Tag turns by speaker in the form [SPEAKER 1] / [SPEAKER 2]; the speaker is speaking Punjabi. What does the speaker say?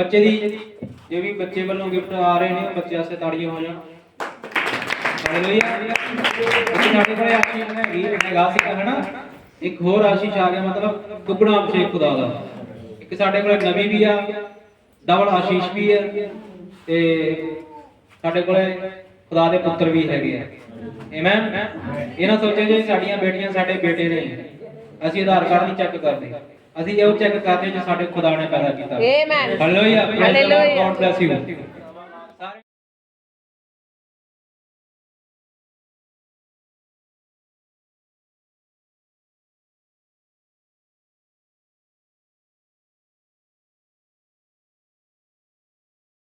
[SPEAKER 1] ਬੱਚੇ ਦੀ ਜੇ ਵੀ ਬੱਚੇ ਵੱਲੋਂ ਗਿਫਟ ਆ ਰਹੇ ਨੇ ਬੱਚੇ ਵਾਸਤੇ ਤਾੜੀਆਂ ਹੋ ਜਾਣ। ਹਾਲੇਲੂਇਆ। ਸਾਡੇ ਕੋਲ ਆਸ਼ੀਸ਼ ਹੈਗਾ ਸੀਗਾ ਹਨਾ, ਇੱਕ ਹੋਰ ਆਸ਼ੀਸ਼ ਆ ਗਿਆ, ਮਤਲਬ ਦੁੱਗਣਾ ਅਭਿਸ਼ੇਕ ਖੁਦਾ ਦਾ। ਇੱਕ ਸਾਡੇ ਕੋਲ ਨਵੀਂ ਵੀ ਆ, ਡਬਲ ਆਸ਼ੀਸ਼ ਵੀ ਹੈ, ਤੇ ਸਾਡੇ ਕੋਲੇ ਖੁਦਾ ਦੇ ਪੁੱਤਰ ਵੀ ਹੈਗੇ ਆ। ਆਮੇਨ। ਇਹ ਨਾ ਸੋਚੋ ਜੇ ਸਾਡੀਆਂ ਬੇਟੀਆਂ ਸਾਡੇ ਬੇਟੇ ਨੇ, ਅਸੀਂ ਆਧਾਰ ਕਾਰਡ ਨਹੀਂ ਚੈੱਕ ਕਰਦੇ, ਅਸੀਂ ਇਹ ਚੈੱਕ ਕਰਦੇ ਜੋ ਸਾਡੇ ਖੁਦਾ ਨੇ ਪੈਦਾ ਕੀਤਾ। Amen. Hallelujah. God bless you.